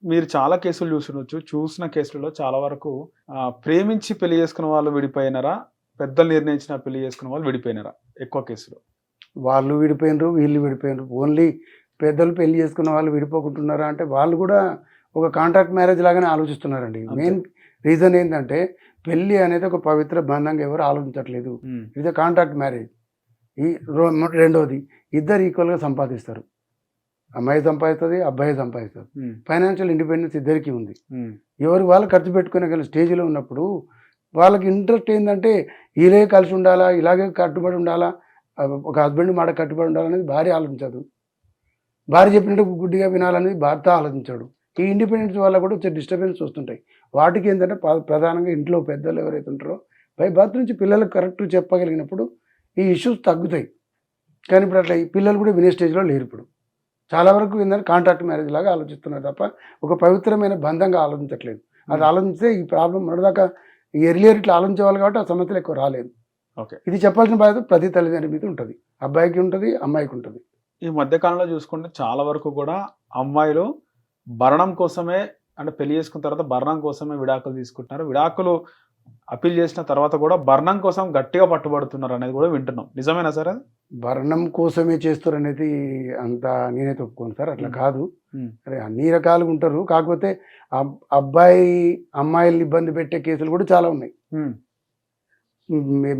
మీరు చాలా కేసులు చూసుండొచ్చు. చూసిన కేసులలో చాలా వరకు ప్రేమించి పెళ్లి చేసుకున్న వాళ్ళు విడిపోయినారా? పెద్దలు నిర్ణయించిన పెళ్లి చేసుకున్న వాళ్ళు విడిపోయినారా? ఎక్కువ కేసులు. వాళ్ళు విడిపోయినరు, వీళ్ళు విడిపోయినరు. ఓన్లీ పెద్దలు పెళ్లి చేసుకున్న వాళ్ళు విడిపోకుంటున్నారా అంటే వాళ్ళు కూడా ఒక కాంట్రాక్ట్ మ్యారేజ్ లాగానే ఆలోచిస్తున్నారండి. అంతే. మెయిన్ రీజన్ ఏంటంటే పెళ్లి అనేది ఒక పవిత్ర బంధంగా ఎవరు ఆలోచించట్లేదు. హ్మ్. ఇది కాంట్రాక్ట్ మ్యారేజ్. ఈ రెండోది ఇద్దరు ఈక్వల్గా సంపాదిస్తారు. అమ్మాయి సంపాదిస్తుంది, అబ్బాయి సంపాదిస్తారు. హ్మ్. ఫైనాన్షియల్ ఇండిపెండెన్స్ ఇద్దరికీ ఉంది. హ్మ్. ఎవరు వాళ్ళు ఖర్చు పెట్టుకునే స్టేజ్లో ఉన్నప్పుడు వాళ్ళకి ఇంట్రెస్ట్ ఏంటంటే వీళ్ళే కలిసి ఉండాలా, ఇలాగే కట్టుబడి ఉండాలా, ఒక హస్బెండ్ మాట కట్టుబడి ఉండాలనేది భార్య ఆలోచించదు. భార్య చెప్పినట్టు గుడ్డిగా వినాలనేది భర్త ఆలోచించాడు. ఈ ఇండిపెండెన్స్ వల్ల కూడా వచ్చే డిస్టర్బెన్స్ వస్తుంటాయి. వాటికి ఏంటంటే ప్రధానంగా ఇంట్లో పెద్దలు ఎవరైతే ఉంటారో పై భర్త నుంచి పిల్లలకు కరెక్ట్ చెప్పగలిగినప్పుడు ఈ ఇష్యూస్ తగ్గుతాయి. కానీ ఇప్పుడు అట్లా ఈ పిల్లలు కూడా వినే స్టేజ్లో లేరు. ఇప్పుడు చాలా వరకు ఏంటంటే కాంట్రాక్ట్ మ్యారేజ్ లాగా ఆలోచిస్తున్నారు తప్ప ఒక పవిత్రమైన బంధంగా ఆలోచించట్లేదు. అది ఆలోచిస్తే ఈ ప్రాబ్లం మొదటిదాకా ఎర్లియర్ ఇట్లా ఆలోచించేవాళ్ళు కాబట్టి ఆ సమస్యలు ఎక్కువ రాలేదు. ఓకే. ఇది చెప్పాల్సిన బాధ్యత ప్రతి తల్లిదండ్రుల మీద ఉంటుంది. అబ్బాయికి ఉంటుంది, అమ్మాయికి ఉంటుంది. ఈ మధ్య కాలంలో చూసుకుంటే చాలా వరకు కూడా అమ్మాయిలు భరణం కోసమే, అంటే పెళ్లి చేసుకున్న తర్వాత భరణం కోసమే విడాకులు తీసుకుంటున్నారు. విడాకులు అప్పీల్ చేసిన తర్వాత కూడా భరణం కోసం గట్టిగా పట్టుబడుతున్నారు అనేది కూడా వింటున్నాం. నిజమేనా సార్ అది? భరణం కోసమే చేస్తారు అనేది అంత నేనైతే ఒప్పుకోను సార్. అట్లా కాదు. ఉమ్. అరే అన్ని రకాలుగా ఉంటారు. కాకపోతే అబ్బాయి అమ్మాయిల్ని ఇబ్బంది పెట్టే కేసులు కూడా చాలా ఉన్నాయి. ఉమ్.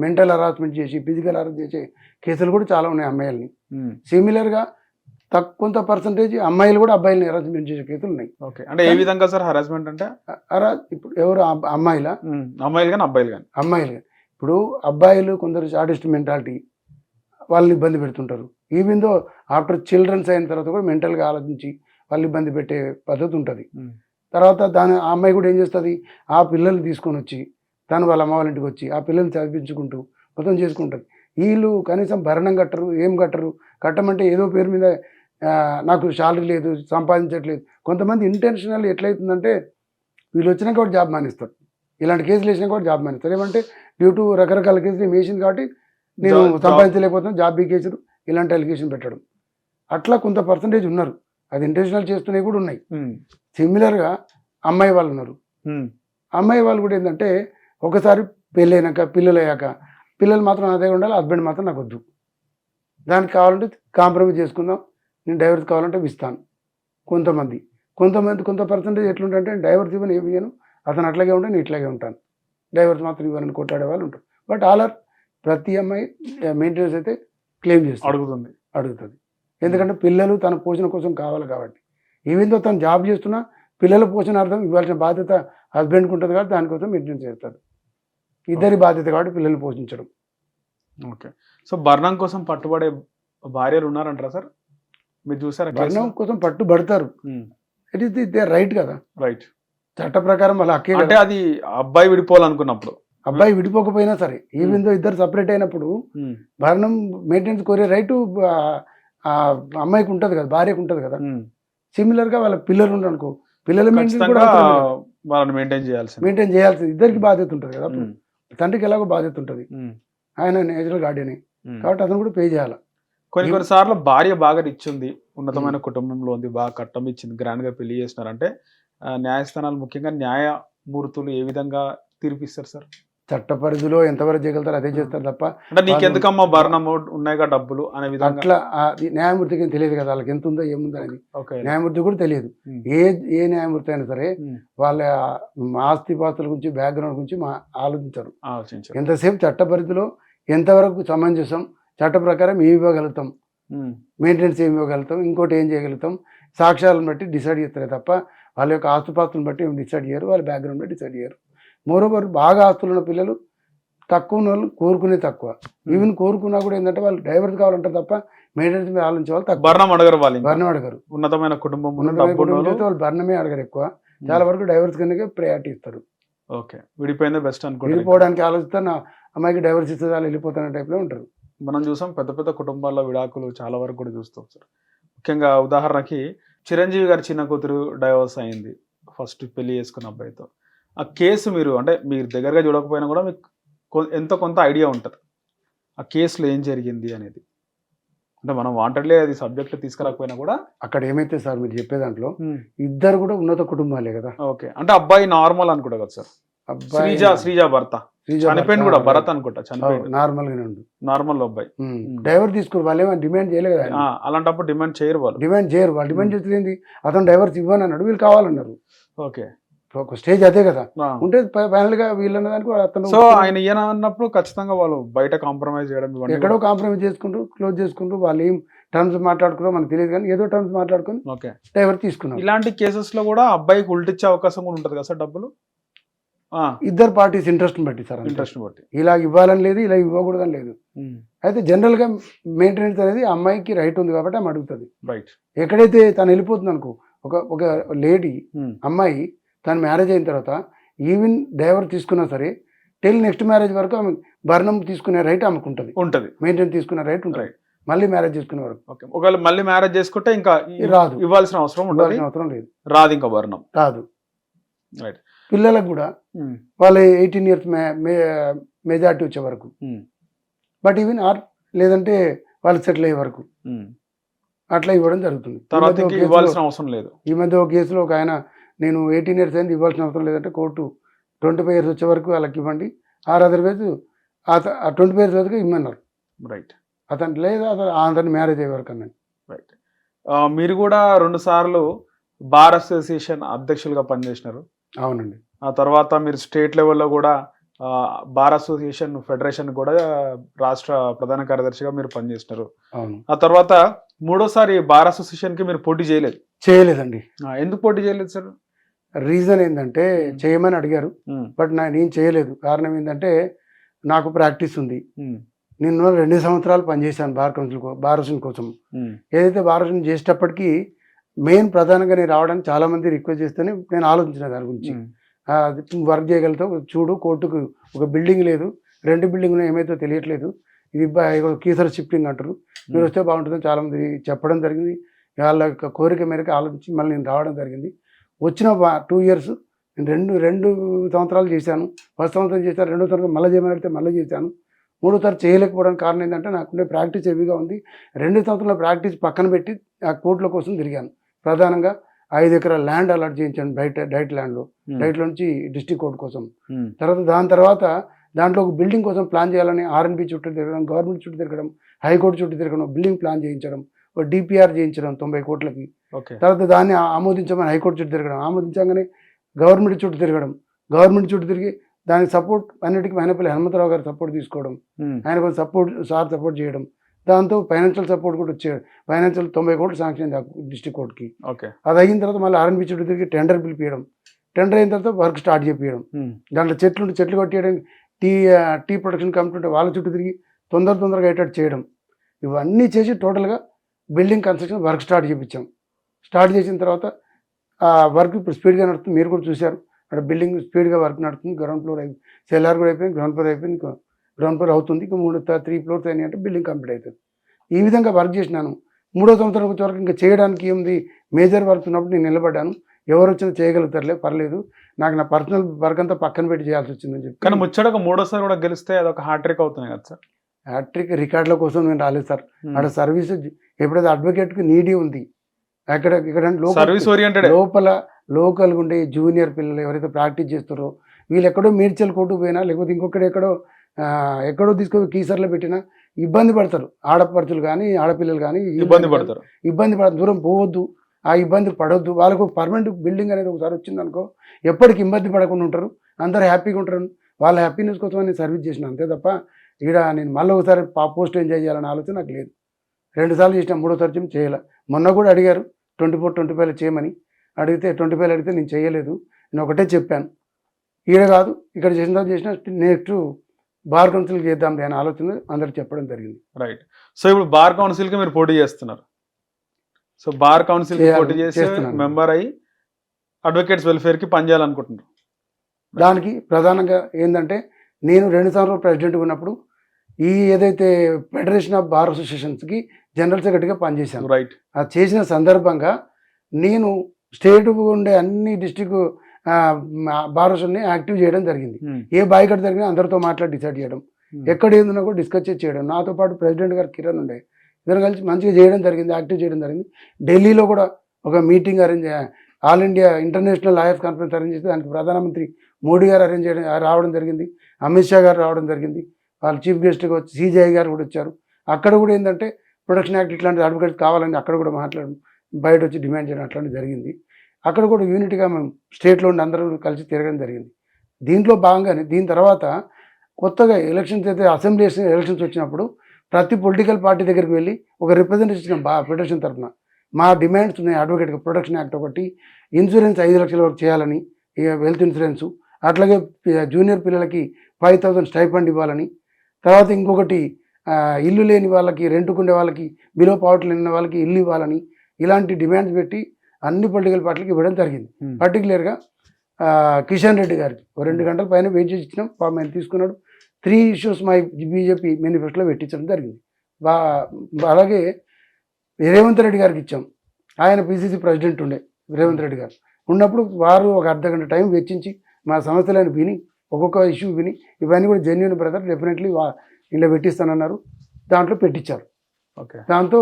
మెంటల్ హరాస్మెంట్ చేసి ఫిజికల్ హరాస్ చేసే కేసులు కూడా చాలా ఉన్నాయి అమ్మాయిల్ని. ఉమ్. సిమిలర్గా కొంత పర్సంటేజ్ అమ్మాయిలు కూడా అబ్బాయిల్ని హరాస్మెంట్ చేసే కేసులు ఉన్నాయి. ఓకే. అంటే ఏ విధంగా సార్ హరాస్మెంట్ అంటే? ఇప్పుడు ఎవరు అమ్మాయిలా? అమ్మాయిలు కానీ అబ్బాయిలు కానీ? అమ్మాయిలు. ఇప్పుడు అబ్బాయిలు కొందరు సాడిస్ట్ మెంటాలిటీ, వాళ్ళని ఇబ్బంది పెడుతుంటారు. ఈవెన్ దో ఆఫ్టర్ చిల్డ్రన్స్ అయిన తర్వాత కూడా మెంటల్గా ఆలోచించి వాళ్ళు ఇబ్బంది పెట్టే పద్ధతి ఉంటుంది. తర్వాత ఆ అమ్మాయి కూడా ఏం చేస్తుంది, ఆ పిల్లల్ని తీసుకొని వచ్చి తను వాళ్ళ అమ్మ వాళ్ళ ఇంటికి వచ్చి ఆ పిల్లల్ని చదివించుకుంటూ మొత్తం చేసుకుంటుంది. వీళ్ళు కనీసం భరణం కట్టరు, ఏం కట్టరు. కట్టమంటే ఏదో పేరు మీద నాకు శాలరీ లేదు, సంపాదించట్లేదు. కొంతమంది ఇంటెన్షనల్ ఎట్లయితుందంటే వీళ్ళు వచ్చినాక కూడా జాబ్ మానేస్తారు. ఇలాంటి కేసులు వేసినా కూడా జాబ్ మానేస్తారు. ఏమంటే డ్యూ టు రకరకాల కేసులు వేసింది కాబట్టి నేను సంపాదించలేకపోతున్నాను, జాబ్ బీకేసారు, ఇలాంటి అలిగేషన్ పెట్టడం. అట్లా కొంత పర్సంటేజ్ ఉన్నారు. అది ఇంటెన్షనల్ చేస్తున్నవి కూడా ఉన్నాయి. సిమిలర్గా అమ్మాయి వాళ్ళు ఉన్నారు. అమ్మాయి వాళ్ళు కూడా ఏంటంటే ఒకసారి పెళ్ళైనాక పిల్లలు అయ్యాక పిల్లలు మాత్రం నా దగ్గర ఉండాలి, హస్బెండ్ మాత్రం నాకు వద్దు, దానికి కావాలంటే కాంప్రమైజ్ చేసుకుందాం, నేను డైవర్స్ కావాలంటే ఇస్తాను. కొంత పర్సంటేజ్ ఎట్లుంటే డైవర్స్ ఇవ్వను, ఏమి ఇవ్వను, అతను అట్లాగే ఉంటే నేను ఇట్లాగే ఉంటాను, డైవర్స్ మాత్రం ఇవ్వాలని కొట్లాడే వాళ్ళు ఉంటారు. బట్ ప్రతి అమ్మాయి మెయింటెనెన్స్ అయితే క్లెయిమ్ చేస్తుంది, అడుగుతుంది. ఎందుకంటే పిల్లలు తన పోషణ కోసం కావాలి కాబట్టి. ఈవెన్ తో తను జాబ్ చేస్తున్నా పిల్లల పోషణ అర్థం ఇవ్వాల్సిన బాధ్యత హస్బెండ్కి ఉంటుంది కాబట్టి దానికోసం మెయింటెనెన్స్ చేస్తాడు. ఇద్దరి బాధ్యత కాబట్టి పిల్లల్ని పోషించడం. ఓకే. సో భరణం కోసం పట్టుబడే భార్యలు ఉన్నారంటారా సార్? మీరు చూసారా? భరణం కోసం పట్టుబడతారు. ఇట్ ఈస్ ది రైట్ కదా. రైట్. చట్ట ప్రకారం వాళ్ళ హక్కే. అంటే అది అబ్బాయి విడిపోవాలనుకున్నప్పుడు, అబ్బాయి విడిపోకపోయినా సరే, ఈవెన్ దో ఇద్దరు సపరేట్ అయినప్పుడు భరణం మెయింటెనెన్స్ కోరే రైట్ అమ్మాయికి ఉంటుంది కదా, భార్యకు ఉంటుంది కదా. సిమిలర్గా వాళ్ళ పిల్లలు ఉంటారు అనుకో, పిల్లల మెయింటెనెన్స్ కూడా వాళ్ళని మెయింటైన్ చేయాల్సింది ఇద్దరికి బాధ్యత ఉంటుంది కదా. అప్పుడు తండ్రికి ఎలాగో బాధ్యత ఉంటుంది, ఆయన నేచురల్ గార్డియన్ కాబట్టి అతను కూడా పే చేయాలి. కొన్నిసార్లు భార్య బాగా రిచ్ ఉంది, ఉన్నతమైన కుటుంబంలో ఉంది, బాగా కట్టం ఇచ్చింది, గ్రాండ్ గా పెళ్లి చేస్తున్నారంటే న్యాయస్థానాలు ముఖ్యంగా న్యాయమూర్తులు ఏ విధంగా తీర్పిస్తారు సార్? చట్ట పరిధిలో ఎంతవరకు చేయగలుగుతారు అదే చేస్తారు తప్ప, అంటే నీకెందుకమ్మా భరణం ఉన్నాయిగా డబ్బులు అనే విధంగా అట్లా న్యాయమూర్తికి తెలియదు కదా వాళ్ళకి ఎంత ఉందో ఏముందో అనేది. న్యాయమూర్తి కూడా తెలియదు. ఏ న్యాయమూర్తి అయినా సరే వాళ్ళ ఆస్తిపాస్తుల గురించి, బ్యాక్గ్రౌండ్ గురించి ఆలోచించరు. ఎంతసేపు చట్ట పరిధిలో ఎంతవరకు సమంజసం, చట్ట ప్రకారం ఏమి ఇవ్వగలుగుతాం, మెయింటెనెన్స్ ఏమి ఇవ్వగలుగుతాం, ఇంకోటి ఏం చేయగలుగుతాం, సాక్ష్యాలను బట్టి డిసైడ్ చేస్తారే తప్ప వాళ్ళ యొక్క ఆస్తిపాస్తులను బట్టి ఏమి డిసైడ్ చేయరు, వాళ్ళ బ్యాక్గ్రౌండ్ బట్టి డిసైడ్ చేయరు. మోరోవర్ బాగా ఆస్తులు ఉన్న పిల్లలు తక్కువ ఉన్న వాళ్ళు కోరుకునే తక్కువ. ఈవెన్ కోరుకున్నా కూడా ఏంటంటే వాళ్ళు డైవర్స్ కావాలంటారు తప్ప మెయింటెనెన్స్ మీద ఆలోచించే వాళ్ళు తక్కువ. భరణం అడగరు. ఉన్నతమైన కుటుంబం వాళ్ళు భరణమే అడగరు ఎక్కువ. చాలా వరకు డైవర్స్ కనుక ప్రయారిటీ ఇస్తారు. ఓకే. విడిపోయిందే బెస్ట్ అనుకో, విడిపోవడానికి ఆలోచిస్తే నా అమ్మాయికి డైవర్స్ ఇస్తే వాళ్ళు వెళ్ళిపోతున్న టైప్లో ఉంటారు. మనం చూసాం పెద్ద పెద్ద కుటుంబాల్లో విడాకులు చాలా వరకు కూడా చూస్తాం సార్. ముఖ్యంగా ఉదాహరణకి చిరంజీవి గారి చిన్న కూతురు డైవర్స్ అయింది ఫస్ట్ పెళ్లి చేసుకున్న అబ్బాయితో. ఆ కేసు మీరు దగ్గరగా చూడకపోయినా కూడా మీకు ఎంతో కొంత ఐడియా ఉంటుంది ఆ కేసులో ఏం జరిగింది అనేది. అంటే మనం వాంటెడ్లీ అది సబ్జెక్ట్ తీసుకురాకపోయినా కూడా అక్కడ ఏమైతే సార్ మీరు చెప్పే దాంట్లో ఇద్దరు కూడా ఉన్నత కుటుంబాలే కదా. ఓకే, అంటే అబ్బాయి నార్మల్ అనుకుంటా కదా సార్, అబ్బాయి శ్రీజ భర్త చనిపోయింది కూడా, భరత్ అనుకుంటా చనిపోయింది, నార్మల్ గానే ఉండు, నార్మల్ అబ్బాయి. డైవర్ తీసుకుని వాళ్ళు ఏమైనా డిమాండ్ చేయలేదు కదా. అలాంటప్పుడు డిమాండ్ చేయరు వాళ్ళు, డిమాండ్ చేయరు. వాళ్ళు డిమాండ్ చేసేది అతను డైవర్స్ ఇవ్వని అన్నాడు, వీళ్ళు కావాలన్నారు. ఓకే, ఒక స్టేజ్ అదే కదా ఉంటే ఫైనల్ గా వీళ్ళన్న దానికి అతను. సో ఆయన ఈయన అన్నప్పుడు ఖచ్చితంగా వాళ్ళు బయట కాంప్రమైజ్ చేయడం, ఎక్కడో కాంప్రమైజ్ చేసుకుంటూ క్లోజ్ చేసుకుంటూ వాళ్ళు ఏం టర్మ్స్ మాట్లాడుకున్నారో మనకు తెలియదు, కానీ ఏదో టర్మ్స్ మాట్లాడుకుని ఓకే డైవర్ తీసుకున్నారు. ఇలాంటి కేసెస్ లో కూడా అబ్బాయికి ఉల్టిచ్చే అవకాశం కూడా ఉంటుంది కదా సార్ డబ్బులు? ఇద్దరు పార్టీస్ ఇంట్రెస్ట్ బట్టి సార్, ఇంట్రెస్ట్ బట్టి ఇలా ఇవ్వాలని లేదు, ఇలా ఇవ్వకూడదని లేదు. అయితే జనరల్ గా మెయింటెనెన్స్ అనేది అమ్మాయికి రైట్ ఉంది కాబట్టి ఆమె అడుగుతుంది. రైట్. ఎక్కడైతే తను వెళ్ళిపోతుంది అనుకో, ఒక లేడీ అమ్మాయి తను మ్యారేజ్ అయిన తర్వాత ఈవెన్ డైవర్ తీసుకున్నా సరే టిల్ నెక్స్ట్ మ్యారేజ్ వరకు ఆమె భరణం తీసుకునే రైట్ ఆమెకు ఉంటుంది, మెయింటెనెన్స్ తీసుకునే రైట్ ఉంటుంది మళ్ళీ మ్యారేజ్ చేసుకునే వరకు. ఒకవేళ మళ్ళీ మ్యారేజ్ చేసుకుంటే ఇంకా రాదు, ఇవ్వాల్సిన అవసరం లేదు, రాదు ఇంకా భరణం రాదు. రైట్. పిల్లలకు కూడా వాళ్ళు 18 years మెజార్టీ వచ్చే వరకు, బట్ ఈవెన్ ఆర్ లేదంటే వాళ్ళు సెటిల్ అయ్యే వరకు అట్లా ఇవ్వడం జరుగుతుంది. ఇవ్వాల్సిన అవసరం లేదు. ఈ మధ్య ఒక కేసులో ఒక ఆయన, నేను 18 years అయింది ఇవ్వాల్సిన అవసరం లేదంటే కోర్టు 25 years వచ్చే వరకు వాళ్ళకి ఇవ్వండి, ఆర్ అదర్వైజ్ 25 years వరకు ఇమ్మన్నారు. రైట్. అతను లేదా అతను మ్యారేజ్ అయ్యే వరకు అన్నాను. రైట్. మీరు కూడా 2 సార్లు బార్ అసోసియేషన్ అధ్యక్షులుగా పనిచేసినారు. అవునండి. ఆ తర్వాత మీరు స్టేట్ లెవెల్లో కూడా బార్ అసోసియేషన్ ఫెడరేషన్ కూడా రాష్ట్ర ప్రధాన కార్యదర్శిగా మీరు పనిచేసినారు. అవును. ఆ తర్వాత 3వసారి బార్ అసోసియేషన్ కి మీరు పోటీ చేయలేదండి. ఎందుకు పోటీ చేయలేదు సార్? రీజన్ ఏంటంటే చేయమని అడిగారు, బట్ నేను చేయలేదు. కారణం ఏంటంటే నాకు ప్రాక్టీస్ ఉంది. నేను 2 సంవత్సరాలు పనిచేశాను బార్ అసోసియేషన్ కోసం. ఏదైతే బార్ అసోసియేషన్ చేసేటప్పటికి మెయిన్ ప్రధానంగా నేను రావడానికి చాలా మంది రిక్వెస్ట్ చేస్తేనే నేను ఆలోచించిన దాని గురించి. వర్క్ చేయగలుగుతావు చూడు, కోర్టుకు ఒక బిల్డింగ్ లేదు, 2 బిల్డింగ్లు ఏమైతే తెలియట్లేదు, ఇది కీసర్ షిఫ్టింగ్ అంటారు, మీరు వస్తే బాగుంటుందని చాలా మంది చెప్పడం జరిగింది. వాళ్ళ యొక్క కోరిక మేరకు ఆలోచించి మళ్ళీ నేను రావడం జరిగింది. వచ్చిన 2 years నేను 2 సంవత్సరాలు చేశాను. ఫస్ట్ సంవత్సరం చేశాను, 2వ సంవత్సరం మళ్ళీ చేయమని మళ్ళీ చేశాను. 3వ సారి చేయలేకపోవడానికి కారణం ఏంటంటే నాకుండే ప్రాక్టీస్ హెవీగా ఉంది. 2 సంవత్సరాల ప్రాక్టీస్ పక్కన పెట్టి ఆ కోర్టుల కోసం తిరిగాను. ప్రధానంగా 5 ఎకరాల ల్యాండ్ అలాట్ చేయించాను డైట్ ల్యాండ్లో, డైట్లో నుంచి డిస్ట్రిక్ట్ కోర్టు కోసం. దాని తర్వాత దాంట్లో ఒక బిల్డింగ్ కోసం ప్లాన్ చేయాలని ఆర్ఎన్బి చుట్టూ తిరగడం, గవర్నమెంట్ చుట్టూ తిరగడం, హైకోర్టు చుట్టూ తిరగడం, బిల్డింగ్ ప్లాన్ చేయించడం, ఒక డిపిఆర్ చేయించడం 90 కోట్లకి. తర్వాత దాన్ని ఆమోదించమని హైకోర్టు చుట్టూ తిరగడం, ఆమోదించగానే గవర్నమెంట్ చుట్టూ తిరగడం, గవర్నమెంట్ చుట్టూ తిరిగి దానికి సపోర్ట్ అన్నిటికీ మైనపల్లి హనుమంతరావు గారు సపోర్ట్ తీసుకోవడం, ఆయన కొంచెం సపోర్ట్ చేయడం, దాంతో ఫైనాన్షియల్ సపోర్ట్ కూడా వచ్చేది. ఫైనాన్షియల్ 90 కోట్లు శాంక్షన్ డిస్ట్రిక్ట్ కోర్టుకి. అది అయిన తర్వాత మళ్ళీ ఆర్ఎన్బి చుట్టూ తిరిగి టెండర్ పిలిపియడం, టెండర్ అయిన తర్వాత వర్క్ స్టార్ట్ చేపియడం, దాంట్లో చెట్లు కొట్టేయడం, టీ ప్రొడక్షన్ కంపెనీ వాళ్ళ చుట్టూ తిరిగి తొందరగా అయ్యేటట్టు చేయడం, ఇవన్నీ చేసి టోటల్గా బిల్డింగ్ కన్స్ట్రక్షన్ వర్క్ స్టార్ట్ చేయించాం. స్టార్ట్ చేసిన తర్వాత ఆ వర్క్ ఇప్పుడు స్పీడ్గా నడుస్తుంది, మీరు కూడా చూశారు. అక్కడ బిల్డింగ్ స్పీడ్గా వర్క్ నడుతుంది. గ్రౌండ్ ఫ్లోర్ అయిపోయింది, సెల్లార్ కూడా అయిపోయింది, గ్రౌండ్ ఫ్లోర్ అయిపోయింది, గ్రౌండ్ ఫ్లోర్ అవుతుంది. ఇంకా 3 floors అయినాయి అంటే బిల్డింగ్ కంప్లీట్ అవుతుంది. ఈ విధంగా వర్క్ చేసినాను. 3వ సంవత్సరం వచ్చే వరకు ఇంకా చేయడానికి ఏముంది, మేజర్ వర్క్ ఉన్నప్పుడు నేను నిలబడ్డాను. ఎవరు వచ్చినా చేయగలుగుతారులే, పర్లేదు, నాకు నా పర్సనల్ వర్క్ అంతా పక్కన పెట్టి చేయాల్సి వచ్చిందని చెప్పి. కానీ ముచ్చటగా 3వసారి కూడా గెలిస్తే అదొక హ్యాట్రిక్ అవుతుంది కదా సార్? హ్యాట్రిక్ రికార్డుల కోసం నేను రాలేదు సార్. అక్కడ సర్వీస్ ఎప్పుడైతే అడ్వకేట్కి నీడీ ఉంది, ఇక్కడ లోకల్ ఉండే జూనియర్ పిల్లలు ఎవరైతే ప్రాక్టీస్ చేస్తారో వీళ్ళు ఎక్కడో మేడ్చల్ కోర్టు పోయినా లేకపోతే ఇంకొకటి ఎక్కడో తీసుకొని కీసర్లో పెట్టినా ఇబ్బంది పడతారు. ఆడపడుచులు కానీ ఆడపిల్లలు కానీ ఇబ్బంది పడతారు. దూరం పోవద్దు, ఆ ఇబ్బంది పడవద్దు. వాళ్ళకు పర్మనెంట్ బిల్డింగ్ అనేది ఒకసారి వచ్చిందనుకో ఎప్పటికి ఇబ్బంది పడకుండా ఉంటారు, అందరూ హ్యాపీగా ఉంటారు. వాళ్ళ హ్యాపీనెస్ కోసం నేను సర్వీస్ చేసిన, అంతే తప్ప ఇక్కడ నేను మళ్ళీ ఒకసారి పోస్ట్ ఎంజాయ్ చేయాలని ఆలోచన నాకు లేదు. 2 సార్లు చేసిన, 3వ సారి చేయాలి. మొన్న కూడా అడిగారు 24-25 చేయమని, అడిగితే 25 అడిగితే నేను చేయలేదు. నేను ఒకటే చెప్పాను, ఈడ కాదు ఇక్కడ చేసిన నెక్స్ట్ బార్ కౌన్సిల్కి చేద్దాం అని ఆలోచన అందరికి చెప్పడం జరిగింది. రైట్. సో ఇప్పుడు బార్ కౌన్సిల్కి మీరు పోటీ చేస్తున్నారు. సో బార్ కౌన్సిల్ పోటీ చేసి మెంబర్ అయ్యి అడ్వకేట్స్ వెల్ఫేర్కి పనిచేయాలనుకుంటున్నారు. దానికి ప్రధానంగా ఏంటంటే నేను 2 సంవత్సరాలు ప్రెసిడెంట్గా ఉన్నప్పుడు ఈ ఏదైతే ఫెడరేషన్ ఆఫ్ బార్ అసోసియేషన్స్కి జనరల్ సెక్రటరీగా పనిచేశాను. రైట్. అది చేసిన సందర్భంగా నేను స్టేట్ ఉండే అన్ని డిస్ట్రిక్ట్ బార్ అసోసియేషన్ని యాక్టివ్ చేయడం జరిగింది. ఏ బాయ్కట్ జరిగినా అందరితో మాట్లాడి డిసైడ్ చేయడం, ఎక్కడ ఏందున్నా కూడా డిస్కస్ చేయడం. నాతో పాటు ప్రెసిడెంట్ గారు కిరణ్ ఉండే, ఇద్దరు కలిసి మంచిగా చేయడం జరిగింది, యాక్టివ్ చేయడం జరిగింది. ఢిల్లీలో కూడా ఒక meeting arrange, all India international lawyers conference arrange చేస్తే దానికి ప్రధానమంత్రి మోడీ గారు రావడం జరిగింది, అమిత్ షా గారు రావడం జరిగింది, వాళ్ళు చీఫ్ గెస్ట్గా వచ్చి సిజేఐ గారు కూడా వచ్చారు. అక్కడ కూడా ఏంటంటే ప్రొటెక్షన్ యాక్ట్ ఇట్లాంటి అడ్వకేట్స్ కావాలని అక్కడ కూడా మాట్లాడడం, బయట వచ్చి డిమాండ్ చేయడం అట్లాంటివి జరిగింది. అక్కడ కూడా యూనిట్గా మేము స్టేట్లో ఉండి అందరూ కలిసి తిరగడం జరిగింది. దీంట్లో భాగంగానే దీని తర్వాత కొత్తగా ఎలక్షన్స్ అయితే అసెంబ్లీ ఎలక్షన్స్ వచ్చినప్పుడు ప్రతి పొలిటికల్ పార్టీ దగ్గరికి వెళ్ళి ఒక రిప్రజెంటేషన్ ఫెడరేషన్ తరఫున మా డిమాండ్స్ ఉన్నాయి. అడ్వకేట్గా ప్రొటెక్షన్ యాక్ట్ ఒకటి, ఇన్సూరెన్స్ 5 లక్షల వరకు చేయాలని, హెల్త్ ఇన్సూరెన్సు, అట్లాగే జూనియర్ పిల్లలకి 5,000 స్టైఫండ్ ఇవ్వాలని, తర్వాత ఇంకొకటి ఇల్లు లేని వాళ్ళకి, రెంట్కుండే వాళ్ళకి, బిలో పావర్టీ లేని వాళ్ళకి ఇల్లు ఇవ్వాలని, ఇలాంటి డిమాండ్స్ పెట్టి అన్ని పొలిటికల్ పార్టీలకు ఇవ్వడం జరిగింది. పర్టికులర్గా కిషన్ రెడ్డి గారికి 2 గంటల పైన వెయిట్ చేసి ఇచ్చినాం. ఆయన తీసుకున్నాడు. 3 ఇష్యూస్ మా బీజేపీ మేనిఫెస్టోలో పెట్టించడం జరిగింది. అలాగే రేవంత్ రెడ్డి గారికి ఇచ్చాం. ఆయన పిసిసి ప్రెసిడెంట్ ఉండే రేవంత్ రెడ్డి గారు ఉన్నప్పుడు వారు ఒక అర్ధగంట టైం వెచ్చించి మా సమస్యలను విని, ఒక్కొక్క ఇష్యూ విని, ఇవన్నీ కూడా జెన్యూన్ బ్రదర్ డెఫినెట్లీ ఇలా పెట్టిస్తానన్నారు. దాంట్లో పెట్టించారు. ఓకే. దాంతో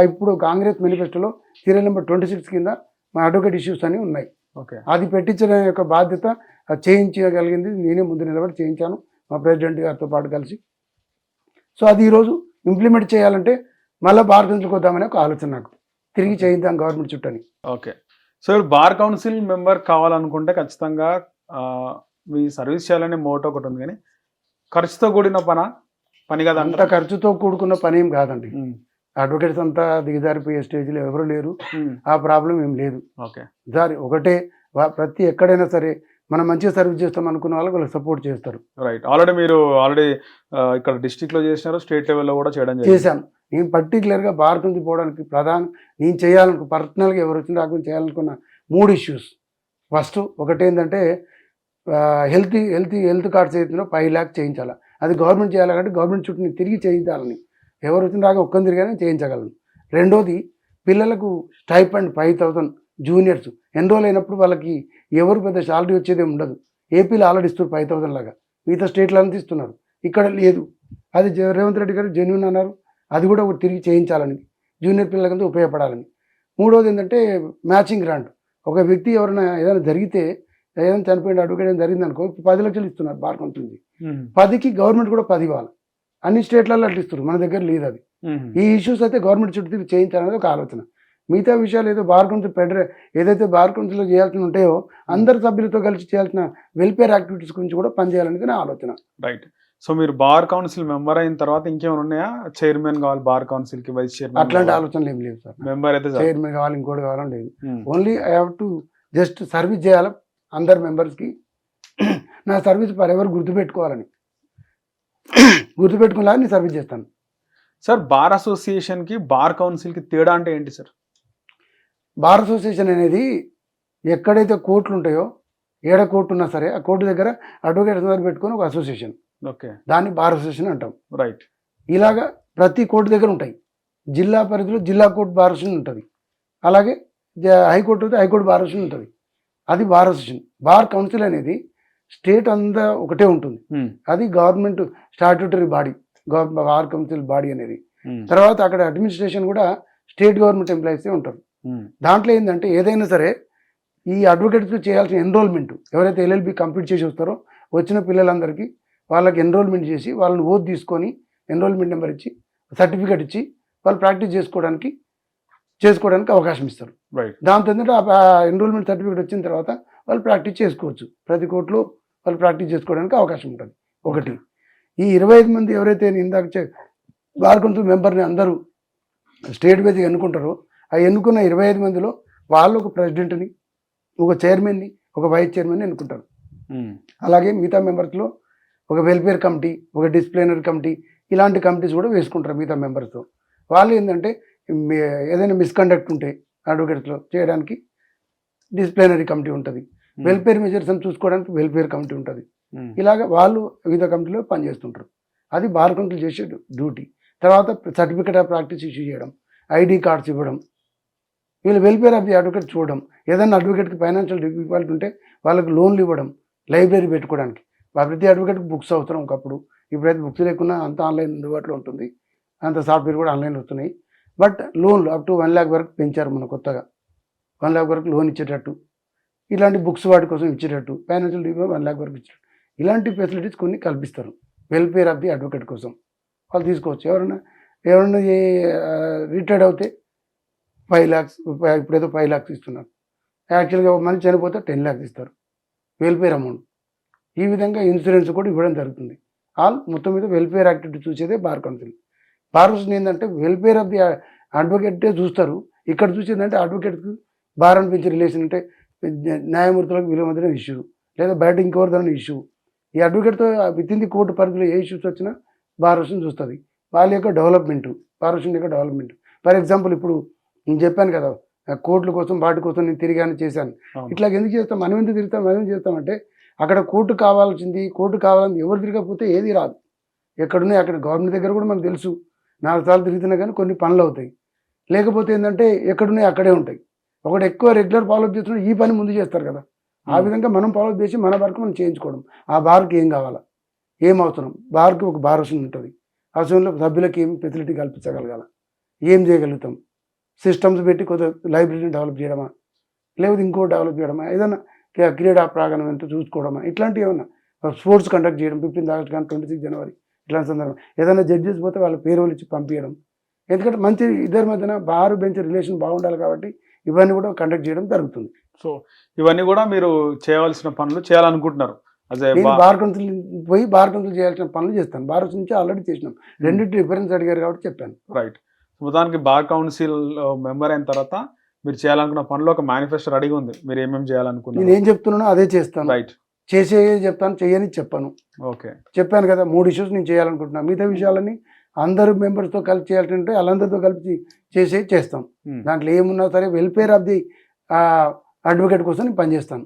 ఇప్పుడు కాంగ్రెస్ మేనిఫెస్టోలో సీరియల్ నెంబర్ 26 కింద మా అడ్వకేట్ ఇష్యూస్ అని ఉన్నాయి. ఓకే. అది పెట్టించడం యొక్క బాధ్యత చేయించగలిగింది నేనే ముందు నిలబడి చేయించాను మా ప్రెసిడెంట్ గారితో పాటు కలిసి. సో అది ఈరోజు ఇంప్లిమెంట్ చేయాలంటే మళ్ళీ బార్ కౌన్సిల్కి వద్దామనే ఒక ఆలోచన నాకు, తిరిగి చేయిద్దాం గవర్నమెంట్ చుట్టని. Okay. So bar council member కావాలనుకుంటే ఖచ్చితంగా మీ సర్వీస్ చేయాలనే మోటో ఒకటి ఉంది, కానీ ఖర్చుతో కూడిన పని కదా. అంత ఖర్చుతో కూడుకున్న పని ఏం కాదండి. అడ్వకేట్స్ అంతా దిగజారిపోయే స్టేజ్లో ఎవరు లేరు, ఆ ప్రాబ్లం ఏం లేదు. ఓకే. ఒకటే ప్రతి ఎక్కడైనా సరే మనం మంచిగా సర్వీస్ చేస్తాం అనుకున్న వాళ్ళకి సపోర్ట్ చేస్తారు. రైట్. మీరు ఆల్రెడీ ఇక్కడ డిస్ట్రిక్ట్లో చేసినారు, స్టేట్ లెవెల్లో కూడా చేశాను. నేను పర్టికులర్గా బార్ నుంచి పోవడానికి నేను చేయాలనుకో పర్సనల్గా ఎవరు వచ్చిన రాకుండా చేయాలనుకున్న 3 ఇష్యూస్. ఫస్ట్ ఒకటి ఏంటంటే హెల్త్ కార్డ్స్ ఏదైతుందో 5 lakhs చేయించాలి. అది గవర్నమెంట్ చేయాలంటే గవర్నమెంట్ చుట్టూ తిరిగి చేయించాలని, ఎవరు వచ్చిన రాక ఒక్కని తిరిగానే చేయించగలను. రెండోది పిల్లలకు స్టైఫండ్ 5,000 జూనియర్స్ ఎన్రోల్ అయినప్పుడు వాళ్ళకి ఎవరు పెద్ద శాలరీ వచ్చేదే ఉండదు. ఏపీలో ఆల్రెడీ ఇస్తారు 5,000 లాగా, మిగతా స్టేట్లో అంతా ఇస్తున్నారు, ఇక్కడ లేదు. అది రేవంత్ రెడ్డి గారు జెన్యూన్ అన్నారు, అది కూడా తిరిగి చేయించాలని, జూనియర్ పిల్లలకంతా ఉపయోగపడాలని. మూడోది ఏంటంటే మ్యాచింగ్ గ్రాంట్. ఒక వ్యక్తి ఎవరైనా ఏదైనా జరిగితే, ఏదైనా చనిపోయిన అడ్వకేట్ ఏదైనా జరిగింది అనుకో 10 లక్షలు ఇస్తున్నారు బార్ కౌన్సిల్. 10కి గవర్నమెంట్ కూడా 10 ఇవ్వాలి. అన్ని స్టేట్లలో అట్లా ఇస్తారు, మన దగ్గర లేదు అది. ఈ ఇష్యూస్ అయితే గవర్నమెంట్ చుట్టూ తిరిగి చేయించాలనేది ఒక ఆలోచన. మిగతా విషయాలు ఏదో బార్ కౌన్సిల్ ఏదైతే బార్ కౌన్సిల్లో చేయాల్సి ఉంటాయో అందరు సభ్యులతో కలిసి చేయాల్సిన వెల్ఫేర్ యాక్టివిటీస్ గురించి కూడా పనిచేయాలనేది నా ఆలోచన. రైట్. సో మీరు బార్ కౌన్సిల్ మెంబర్ అయిన తర్వాత ఇంకేమైనా ఉన్నాయా? చైర్మన్ కావాలి బార్ కౌన్సిల్ కి, వైస్ చైర్మన్, అట్లాంటి ఆలోచనలు ఏం లేవు సార్. మెంబర్ అయితే చైర్మన్ కావాలి, ఇంకోటి కావాలని లేదు. Only I have to just service చేయాలి అందరు మెంబర్స్కి. నా సర్వీస్ ఎవరు గుర్తుపెట్టుకోవాలని నేను సర్వీస్ చేస్తాను. సార్ బార్ అసోసియేషన్కి బార్ కౌన్సిల్కి తేడా అంటే ఏంటి సార్? బార్ అసోసియేషన్ అనేది ఎక్కడైతే కోర్టులు ఉంటాయో, ఏడ కోర్టు ఉన్నా సరే ఆ కోర్టు దగ్గర అడ్వకేట్స్ దగ్గర పెట్టుకొని ఒక అసోసియేషన్, ఓకే, దాన్ని బార్ అసోసియేషన్ అంటాం. రైట్. ఇలాగా ప్రతి కోర్టు దగ్గర ఉంటాయి. జిల్లా పరిధిలో జిల్లా కోర్టు బార్ అసోసియేషన్ ఉంటుంది, అలాగే హైకోర్టు అయితే హైకోర్టు బార్ అసోసియేషన్ ఉంటుంది. అది బార్ అసోసియేషన్. బార్ కౌన్సిల్ అనేది స్టేట్ అంతా ఒకటే ఉంటుంది, అది government statutory body, bar council body అనేది. తర్వాత అక్కడ అడ్మినిస్ట్రేషన్ కూడా స్టేట్ గవర్నమెంట్ ఎంప్లాయీసే ఉంటారు. దాంట్లో ఏంటంటే ఏదైనా సరే ఈ అడ్వకేట్స్ చేయాల్సిన ఎన్రోల్మెంట్, ఎవరైతే LLB కంప్లీట్ చేసి వస్తారో వచ్చిన పిల్లలందరికీ వాళ్ళకి ఎన్రోల్మెంట్ చేసి వాళ్ళని ఓత్ తీసుకొని ఎన్రోల్మెంట్ నెంబర్ ఇచ్చి సర్టిఫికేట్ ఇచ్చి వాళ్ళు ప్రాక్టీస్ చేసుకోవడానికి అవకాశం ఇస్తారు. దాంతో ఏంటంటే ఆ ఎన్రోల్మెంట్ సర్టిఫికేట్ వచ్చిన తర్వాత వాళ్ళు ప్రాక్టీస్ చేసుకోవచ్చు. ప్రతి కోర్టులో వాళ్ళు ప్రాక్టీస్ చేసుకోవడానికి అవకాశం ఉంటుంది. ఒకటి, ఈ 25 మంది ఎవరైతే ఇందాక బార్ కౌన్సిల్ మెంబర్ని అందరూ స్టేట్ వైజ్గా ఎన్నుకుంటారో, ఆ ఎన్నుకున్న 25 మందిలో వాళ్ళు ఒక ప్రెసిడెంట్ని, ఒక చైర్మన్ని, ఒక వైస్ చైర్మన్ని ఎన్నుకుంటారు. అలాగే మిగతా మెంబర్స్లో ఒక వెల్ఫేర్ కమిటీ, ఒక డిసిప్లినరీ కమిటీ, ఇలాంటి కమిటీస్ కూడా వేసుకుంటారు మిగతా మెంబర్స్తో. వాళ్ళు ఏంటంటే ఏదైనా మిస్కండక్ట్ ఉంటే అడ్వకేట్స్లో చేయడానికి డిసిప్లినరీ కమిటీ ఉంటుంది, వెల్ఫేర్ మెజర్స్ అని చూసుకోవడానికి వెల్ఫేర్ కమిటీ ఉంటుంది. ఇలాగ వాళ్ళు వివిధ కమిటీలో పనిచేస్తుంటారు. అది బార్ కౌన్సిల్ చేసే డ్యూటీ. తర్వాత సర్టిఫికేట్ ఆఫ్ ప్రాక్టీస్ ఇష్యూ చేయడం, ID కార్డ్స్ ఇవ్వడం, వీళ్ళు వెల్ఫేర్ ఆఫ్ ది అడ్వకేట్ చూడడం, ఏదైనా అడ్వకేట్కి ఫైనాన్షియల్ డిఫికల్టీ ఉంటే వాళ్ళకి లోన్లు ఇవ్వడం, లైబ్రరీ పెట్టుకోవడానికి. ప్రతి అడ్వకేట్కి బుక్స్ అవసరం ఒకప్పుడు, ఇప్పుడైతే బుక్స్ లేకున్నా అంత ఆన్లైన్ అందుబాటులో ఉంటుంది, అంత సాఫ్ట్వేర్ కూడా ఆన్లైన్లో వస్తున్నాయి. బట్ లోన్లు అప్ టు 1 lakh వరకు పెంచారు మన కొత్తగా. 1 lakh వరకు లోన్ ఇచ్చేటట్టు, ఇలాంటి బుక్స్ వాటి కోసం ఇచ్చేటట్టు, ఫైనాన్షియల్ డిగ్రీ 1 lakh వరకు ఇచ్చేటట్టు, ఇలాంటి ఫెసిలిటీస్ కొన్ని కల్పిస్తారు. వెల్ఫేర్ ఆఫ్ ది అడ్వకేట్ కోసం వాళ్ళు తీసుకోవచ్చు. ఎవరైనా రిటైర్డ్ అవుతే 5 lakhs, ఇప్పుడేదో 5 lakhs ఇస్తున్నారు. యాక్చువల్గా మనిషి చనిపోతే 10 lakhs ఇస్తారు వెల్ఫేర్ అమౌంట్. ఈ విధంగా ఇన్సూరెన్స్ కూడా ఇవ్వడం జరుగుతుంది. మొత్తం మీద వెల్ఫేర్ యాక్టివిటీ చూసేదే బార్ కౌన్సిల్. బార్ కౌన్సిల్ ఏంటంటే వెల్ఫేర్ ఆఫ్ ది అడ్వకేటే చూస్తారు. ఇక్కడ చూసేదంటే అడ్వకేట్కి బార్ అనిపించే రిలేషన్ అంటే న్యాయమూర్తులకు వీళ్ళ మధ్యన ఇష్యూ, లేదా బయట ఇంకెవరిదైనా ఇష్యూ, ఈ అడ్వకేట్తో విత్ ఇన్ ది కోర్టు పరిధిలో ఏ ఇష్యూస్ వచ్చినా బార్ కౌన్సిల్ చూస్తుంది. వాళ్ళ యొక్క డెవలప్మెంట్, బార్ కౌన్సిల్ యొక్క డెవలప్మెంట్. ఫర్ ఎగ్జాంపుల్ ఇప్పుడు నేను చెప్పాను కదా, కోర్టుల కోసం వాటి కోసం నేను తిరిగాను చేశాను. ఇట్లా ఎందుకు చేస్తాం, మనం ఎందుకు తిరుగుతాం, మనం ఎందుకు చేస్తామంటే అక్కడ కోర్టు కావాలని ఎవరు తిరగకపోతే ఏది రాదు. ఎక్కడున్నాయి అక్కడ గవర్నమెంట్ దగ్గర కూడా మనకు తెలుసు, 4 సార్లు తిరుగుతున్నా కానీ కొన్ని పనులు అవుతాయి. లేకపోతే ఏంటంటే ఎక్కడున్నాయి అక్కడే ఉంటాయి. ఒకటి ఎక్కువ రెగ్యులర్ ఫాలోఅప్ చేస్తున్నా ఈ పని ముందు చేస్తారు కదా, ఆ విధంగా మనం ఫాలోఅప్ చేసి మన వరకు మనం చేయించుకోవడం. ఆ బార్కి ఏం కావాలా, ఏం అవసరం, బార్కి ఒక బార్ అవసరం ఉంటుంది. ఆ సమయంలో సభ్యులకు ఏం ఫెసిలిటీ కల్పించగలగాల, ఏం చేయగలుగుతాం, సిస్టమ్స్ పెట్టి కొత్త లైబ్రరీని డెవలప్ చేయడమా, లేకపోతే ఇంకో డెవలప్ చేయడమా, ఏదైనా క్రీడా ప్రాంగణం ఎంతో చూసుకోవడమా, ఇట్లాంటివి ఏమన్నా స్పోర్ట్స్ కండక్ట్ చేయడం 15 August కానీ 26 January ఇట్లాంటి సందర్భం, ఏదైనా జడ్జెస్ పోతే వాళ్ళ పేరోలు ఇచ్చి పంపించడం. ఎందుకంటే మంచి ఇద్దరి మధ్యన బారు బెంచ్ రిలేషన్ బాగుండాలి కాబట్టి ఇవన్నీ కూడా కండక్ట్ చేయడం జరుగుతుంది. సో ఇవన్నీ కూడా మీరు చేయవలసిన పనులు చేయాలనుకుంటున్నారు. నేను బార్ కౌన్సిల్ పోయి బార్ కౌన్సిల్ చేయాల్సిన పనులు చేస్తాను. బార్ కౌన్సిల్ నుంచి ఆల్రెడీ చేసినాం. రెండింటి డిఫరెన్స్ అడిగారు కాబట్టి చెప్పాను. రైట్. మొత్తానికి బార్ కౌన్సిల్ మెంబర్ అయిన తర్వాత మీరు చేయాలనుకున్న పనులు ఒక మేనిఫెస్టో రెడీగా ఉంది. మీరు ఏమేమి చేయాలనుకున్నారు? నేను ఏం చెప్తున్నానో అదే చేస్తాను. రైట్. చేసే చెప్తాను, చెయ్యని చెప్పను. ఓకే, చెప్పాను కదా 3 issues నేను చేయాలనుకుంటున్నాను. మిగతా విషయాలని అందరు మెంబర్స్తో కలిపి చేయాలంటే వాళ్ళందరితో కలిపి చేస్తాం. దాంట్లో ఏమున్నా సరే వెల్ఫేర్ ఆఫ్ ది అడ్వకేట్ కోసం నేను పనిచేస్తాను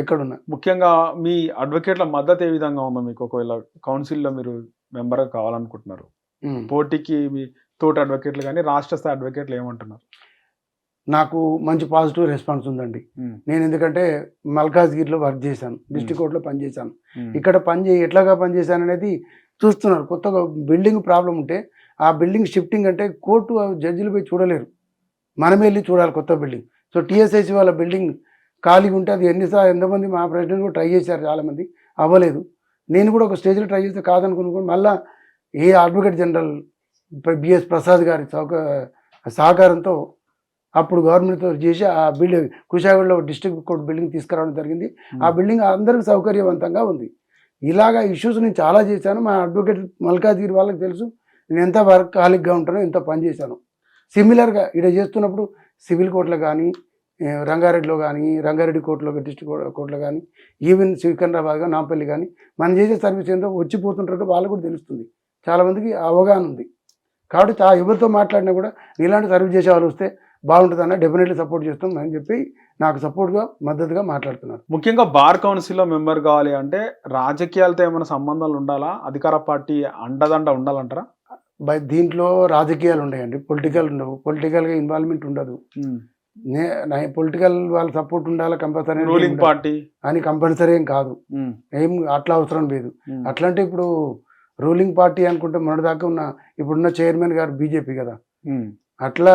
ఎక్కడున్నా. ముఖ్యంగా మీ అడ్వకేట్ల మద్దతు ఏ విధంగా ఉందో మీకు? ఒకవేళ కౌన్సిల్లో మీరు మెంబర్ కావాలనుకుంటున్నారు, పోటీకి మీ తోటి అడ్వకేట్లు కానీ రాష్ట్ర స్థాయి అడ్వకేట్లు ఏమంటున్నారు? నాకు మంచి పాజిటివ్ రెస్పాన్స్ ఉందండి. నేను ఎందుకంటే మల్కాజ్గిరిలో వర్క్ చేశాను, డిస్ట్రిక్ట్ కోర్టులో పనిచేశాను. ఇక్కడ ఎట్లాగా పనిచేశాను అనేది చూస్తున్నారు. కొత్తగా బిల్డింగ్ ప్రాబ్లం ఉంటే ఆ బిల్డింగ్ షిఫ్టింగ్ అంటే కోర్టు జడ్జిలు పోయి చూడలేరు, మనమే వెళ్ళి చూడాలి కొత్త బిల్డింగ్. సో టీఎస్ఐసి వాళ్ళ బిల్డింగ్ ఖాళీగా ఉంటే అది ఎంతమంది మా ప్రెసిడెంట్ కూడా ట్రై చేశారు, చాలామంది అవ్వలేదు. నేను కూడా ఒక స్టేజ్లో ట్రై చేస్తే కాదనుకుని మళ్ళీ అడ్వకేట్ జనరల్ బిఎస్ ప్రసాద్ గారి సహకారంతో అప్పుడు గవర్నమెంట్తో చేసి ఆ బిల్డింగ్ కుషాగఢ్లో డిస్ట్రిక్ట్ కోర్టు బిల్డింగ్ తీసుకురావడం జరిగింది. ఆ బిల్డింగ్ అందరికీ సౌకర్యవంతంగా ఉంది. ఇలాగా ఇష్యూస్ నేను చాలా చేశాను. మా అడ్వకేట్ మల్కాజ్గిరి వాళ్ళకి తెలుసు నేను ఎంత వర్క్ కాలిగ్గా ఉంటానో, ఎంత పని చేశాను. సిమిలర్గా ఇక్కడ చేస్తున్నప్పుడు సివిల్ కోర్టులో కానీ, రంగారెడ్డిలో కానీ, రంగారెడ్డి కోర్టులో డిస్ట్రిక్ట్ కోర్టులో కానీ, ఈవెన్ సికింద్రాబాద్గా నాంపల్లి కానీ మనం చేసే సర్వీస్ ఏంటో వచ్చిపోతుంటారో వాళ్ళకు కూడా తెలుస్తుంది. చాలామందికి అవగాహన ఉంది. కాబట్టి ఎవరితో మాట్లాడినా కూడా ఇలాంటి సర్వీస్ చేసే వాళ్ళు వస్తే బాగుంటుందన్న డెఫినెట్లీ సపోర్ట్ చేస్తాం అని చెప్పి నాకు సపోర్ట్గా మద్దతుగా మాట్లాడుతున్నారు. ముఖ్యంగా బార్ కౌన్సిల్లో మెంబర్ కావాలి అంటే రాజకీయాలతో ఏమైనా సంబంధాలు ఉండాలా? అధికార పార్టీ అండదండ ఉండాలంటారా? దీంట్లో రాజకీయాలు ఉన్నాయండి, పొలిటికల్ ఉండవు. పొలిటికల్గా ఇన్వాల్వ్మెంట్ ఉండదు. పొలిటికల్ వాళ్ళ సపోర్ట్ ఉండాలి కంపల్సరీ, రూలింగ్ పార్టీ అని కంపల్సరీ ఏం కాదు, ఏం అట్లా అవసరం లేదు. అట్లంటే ఇప్పుడు రూలింగ్ పార్టీ అనుకుంటే మొన్నటిదాకా ఇప్పుడున్న చైర్మన్ గారు బీజేపీ కదా, అట్లా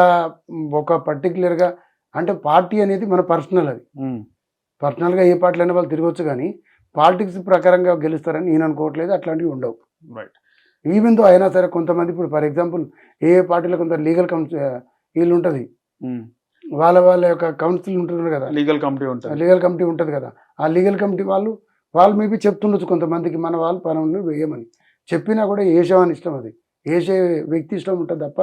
ఒక పర్టికులర్గా అంటే పార్టీ అనేది మన పర్సనల్, అది పర్సనల్గా ఏ పార్టీలు అయినా వాళ్ళు తిరగవచ్చు, కానీ పాలిటిక్స్ ప్రకారంగా గెలుస్తారని నేను అనుకోవట్లేదు. అట్లాంటివి ఉండవు. రైట్. ఈవెన్ దో అయినా సరే కొంతమంది ఇప్పుడు ఫర్ ఎగ్జాంపుల్ ఏ పార్టీలో కొంత లీగల్ వీళ్ళు ఉంటుంది, వాళ్ళ యొక్క కౌన్సిల్ ఉంటుంది కదా, లీగల్ కమిటీ ఉంటుంది కదా, ఆ లీగల్ కమిటీ వాళ్ళు మేబీ చెప్తుండొచ్చు కొంతమందికి మన వాళ్ళు పనులు వేయమని. చెప్పినా కూడా వేసామని ఇష్టం, అది వేసే వ్యక్తి ఇష్టం ఉంటుంది తప్ప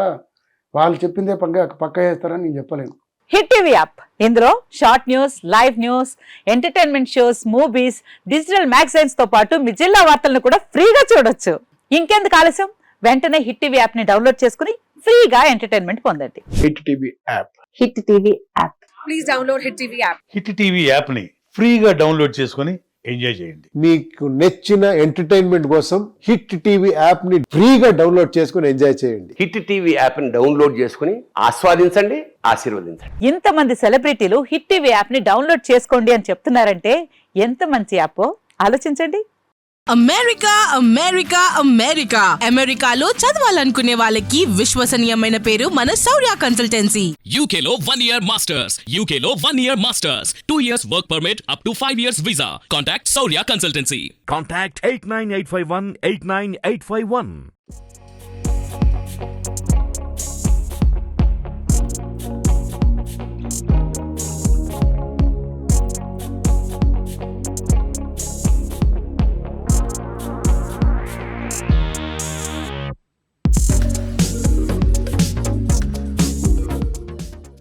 వాళ్ళు చెప్పిందే పక్క చేస్తారని నేను చెప్పలేను. హిట్ టీవీ యాప్, ఇందులో short news, live news, entertainment shows, movies, digital magazines తో పాటు మీ జిల్లా వార్తలను కూడా ఫ్రీగా చూడొచ్చు. ఇంకెందుకు ఆలస్యం, వెంటనే హిట్ టీవీ యాప్ ని డౌన్లోడ్ చేసుకుని ఫ్రీగా ఎంటర్టైన్మెంట్ పొందండి. Hit TV app. Hit TV app. Please download hit TV app. Hit TV app ని ఫ్రీగా డౌన్లోడ్ చేసుకుని ఎంజాయ్ చేయండి. మీకు నచ్చిన ఎంటర్టైన్మెంట్ కోసం హిట్ టీవీ యాప్ ని ఫ్రీగా డౌన్లోడ్ చేసుకుని ఎంజాయ్ చేయండి. హిట్ టీవీ యాప్ ని డౌన్లోడ్ చేసుకుని ఆస్వాదించండి, ఆశీర్వదించండి. ఇంతమంది సెలబ్రిటీలు హిట్ టీవీ యాప్ ని డౌన్లోడ్ చేసుకోండి అని చెప్తున్నారంటే ఎంత మంచి యాప్ ఆలోచించండి. అమెరికా అమెరికా అమెరికా అమెరికాలో చదవాలనుకునే వాళ్ళకి విశ్వసనీయమైన పేరు మన శౌర్య కన్సల్టెన్సీ. UK లో 1 year masters. UK లో 1 year masters. 2 years work permit up to 5 years visa. Contact Saurya Consultancy. Contact 89851 89851.